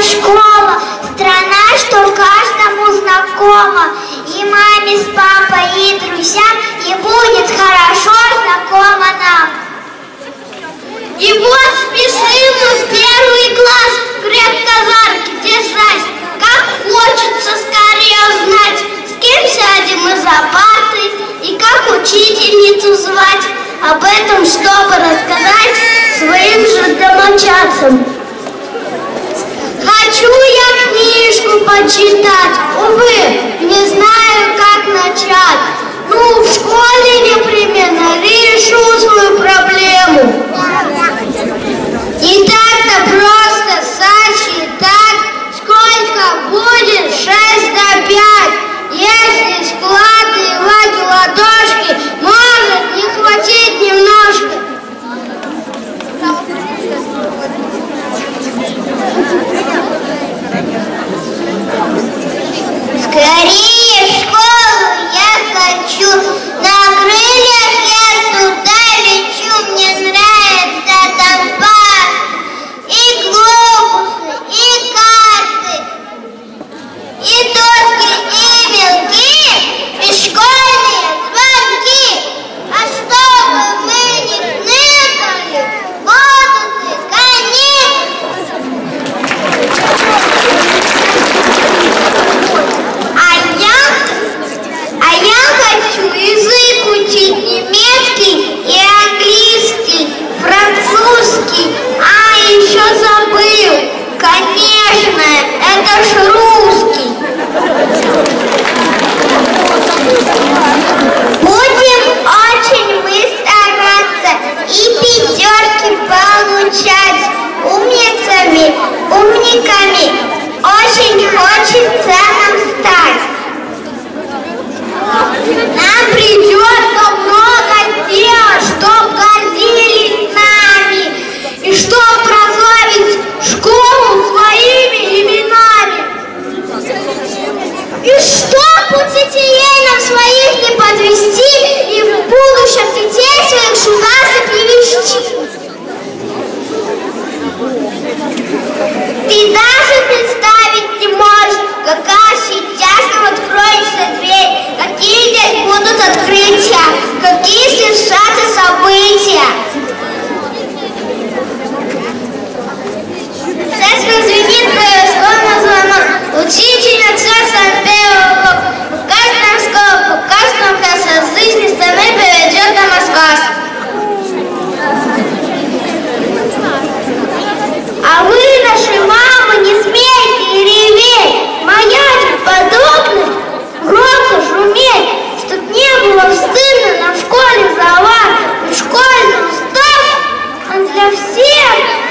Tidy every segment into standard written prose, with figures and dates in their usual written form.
это школа, страна, что каждому знакома. И маме с папой, и друзьям, и будет хорошо знакомо нам. И вот спешим мы в первый класс, крепко-зарки держась. Как хочется скорее узнать, с кем сядем мы за партой, и как учительницу звать. Об этом, чтобы рассказать своим же домочадцам. Хочу я книжку почитать, увы, не знаю, как начать. Ну, в школе непременно решу свою проблему. Не так-то просто сосчитать, сколько будет 6 до 5. Если складывать ладошки, может не хватить немножко. Скорее в школу я хочу, на крыльях я туда лечу, мне нравится там парк, и глобусы, и карты, и доски, и мелки, и школьные звонки. А чтобы мы не хныкали, будут и каникулы. А я хочу язык учить, немецкий и английский, французский. А еще забыл, конечно, это ж русский. Будем очень мы стараться и 5 получать. Умниками очень хочется нам стать. Нам придется много делать, чтоб гордились нами и чтоб прославить школу своими именами. И чтоб учителей нам своих не подвести и в будущем детей своих сюда привести. Ты даже представить не можешь, какая сейчас нам откроется дверь, какие здесь будут открытия, какие свершатся события. Сейчас прозвенит словно звонок. Учительница первого урока. В каждом скобу, в каждом классе жизни страны приведет нам рассказ. А вы, наши мамы, не смейте реветь, маячить под окнами, громко шуметь, чтоб не было стыдно нам в школе за вас. Ведь школьный устав, он для всех нас.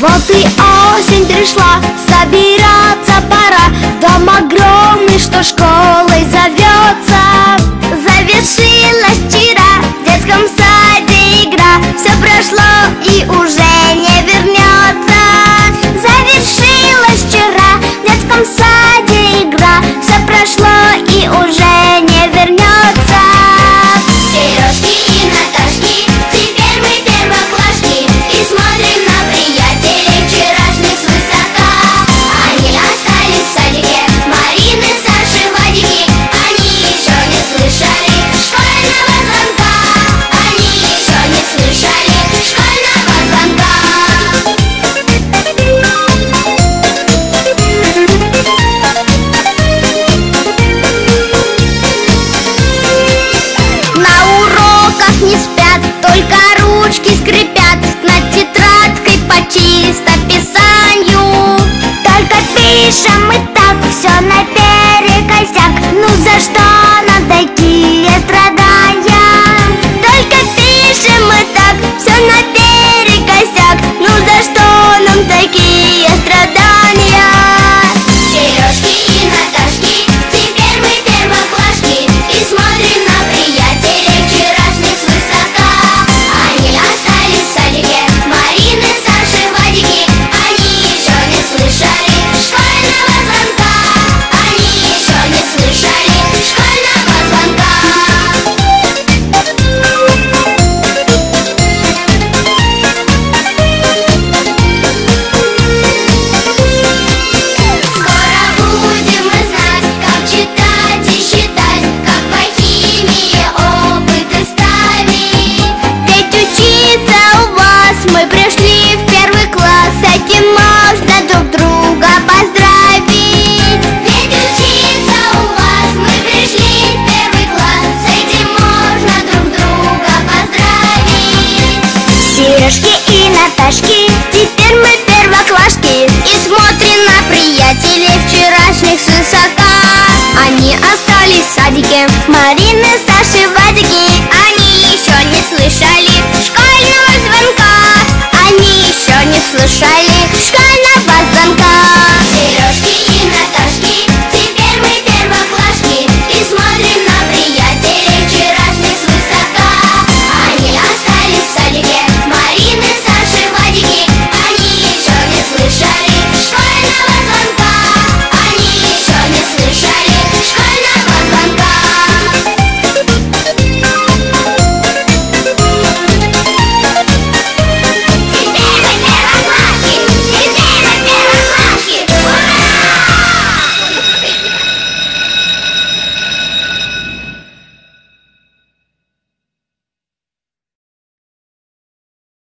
Вот и осень пришла, собираться пора. Дом огромный, что школой зовется. Завершилась вчера в детском саде игра. Все прошло и уже не вернется. Завершилась вчера в детском саде игра. Все прошло и уже не вернется. Сережки и Наташки, теперь мы первоклашки и смотрим на приятелей вчерашних свысока. Они остались в садике, Марины, Саши, Вадики. Они еще не слышали школьного звонка. Они еще не слышали школьного звонка. На уроках не спят, только ручки скрипят над тетрадкой по чистописанию. Только пишем мы так, все наперекосяк. Ну за что нам такие страдания? Только пишем мы так, все наперекосяк. Ну за что нам такие страдания? Сережки и Наташки, теперь мы первоклашки и смотрим на приятелей вчерашних свысока. Они остались в садике, Марины, Саши, Вадики. Они еще не слышали школьного звонка. Они еще не слышали школьного звонка. Скоро будем мы знать, как читать и считать, как по химии опыты ставить. Ведь учиться у вас мы пришли в первый класс, с этим можно друг друга поздравить. Ведь учиться у вас мы пришли в первый класс, с этим можно друг друга поздравить. Сережки и Наташки,